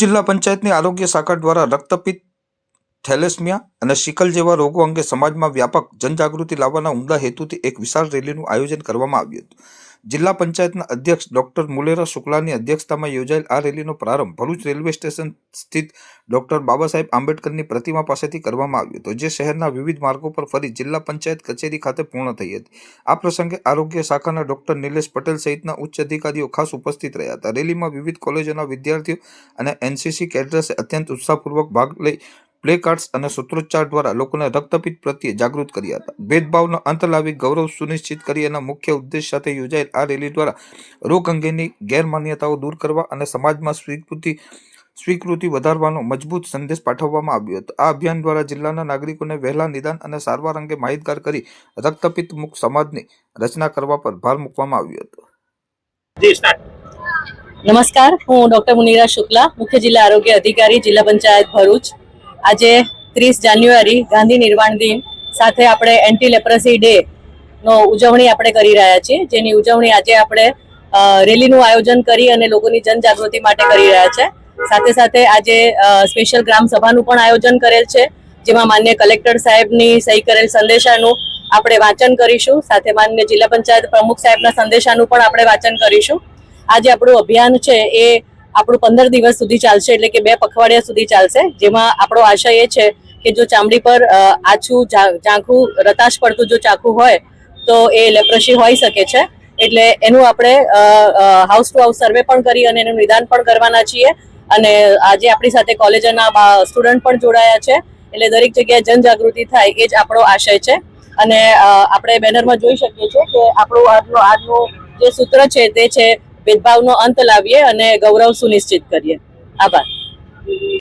જિલ્લા પંચાયતની આરોગ્ય શાખા દ્વારા રક્તપિત્ત, થેલેસમિયા અને સિકલ જેવા રોગો અંગે સમાજમાં વ્યાપક જનજાગૃતિ લાવવાના ઉમદા હેતુથી એક વિશાળ રેલીનું આયોજન કરવામાં આવ્યું હતું. જિલ્લા પંચાયતના અધ્યક્ષ ડોક્ટર મુલેરા શુક્લાની અધ્યક્ષતામાં યોજાયેલ આ રેલીનો પ્રારંભ ભરૂચ રેલવે સ્ટેશન સ્થિત ડોક્ટર બાબાસાહેબ આંબેડકરની પ્રતિમા પાસેથી કરવામાં આવ્યો હતો, જે શહેરના વિવિધ માર્ગો પર ફરી જિલ્લા પંચાયત કચેરી ખાતે પૂર્ણ થઈ હતી. આ પ્રસંગે આરોગ્ય શાખાના ડોક્ટર નિલેશ પટેલ સહિતના ઉચ્ચ અધિકારીઓ ખાસ ઉપસ્થિત રહ્યા હતા. રેલીમાં વિવિધ કોલેજોના વિદ્યાર્થીઓ અને એનસીસી કેડર્સે અત્યંત ઉત્સાહપૂર્વક ભાગ લઈ પ્લે કાર્ડ્સ અને સૂત્રોચ્ચાર દ્વારા લોકોને રક્તપિત્ત પ્રત્યે જાગૃત કર્યા હતા. ભેદભાવનો અંત લાવી ગૌરવ સુનિશ્ચિત કરી એના મુખ્ય ઉદ્દેશ સાથે યોજાયેલ આ રેલી દ્વારા રોગ અંગેની ગેરમાન્યતાઓ દૂર કરવા અને સમાજમાં સ્વીકૃતિ વધારવાનો મજબૂત સંદેશ પાઠવવામાં આવ્યો હતો. આ અભિયાન દ્વારા જિલ્લાના નાગરિકોને વહેલા નિદાન અને સારવાર અંગે માહિતગાર કરી રક્તપિત્ત મુક્ત સમાજની રચના કરવા પર ભાર મૂકવામાં આવ્યો હતો. નમસ્કાર, હું ડોક્ટર મુલેરા શુક્લા, મુખ્ય જિલ્લા આરોગ્ય અધિકારી, જિલ્લા પંચાયત ભરૂચ. આજે 30 જાન્યુઆરી ગાંધી નિર્વાણ દિન સાથે આપણે એન્ટી લેપ્રસી ડે નો ઉજવણી આપણે કરી રહ્યા છીએ, જેની ઉજવણી આજે આપણે રેલીનું આયોજન કરી અને લોકોની જનજાગૃતિ માટે કરી રહ્યા છે. સાથે સાથે આજે સ્પેશિયલ ગ્રામ સભાનું પણ આયોજન કરેલ છે, જેમાં માન્ય કલેક્ટર સાહેબની સહી કરેલ સંદેશાનું આપણે વાંચન કરીશું. સાથે માન્ય જિલ્લા પંચાયત પ્રમુખ સાહેબના સંદેશાનું પણ આપણે વાંચન કરીશું. આજે આપણું અભિયાન છે એ આપણું 15 દિવસ સુધી ચાલશે, એટલે કે 2 પખવાડિયા સુધી ચાલશે. જેમાં આપણો આશય એ છે કે જો ચામડી પર આછું ઝાંખું રતાશ પડતું જો ચાકુ હોય તો એ લેપ્રસી હોઈ શકે છે. એટલે એનું આપણે હાઉસ ટુ હાઉસ સર્વે પણ કરી અને એનું નિદાન પણ કરવાના છીએ. અને આજે આપણી સાથે કોલેજના સ્ટુડન્ટ પણ જોડાયા છે. એટલે દરેક જગ્યાએ જનજાગૃતિ થાય એ જ આપણો આશય છે. અને આપણે બેનરમાં જોઈ શકીએ છીએ કે આપણું આજનું જે સૂત્ર છે તે છે ભેદભાવનો અંત લાવીએ અને ગૌરવ સુનિશ્ચિત કરીએ. આભાર.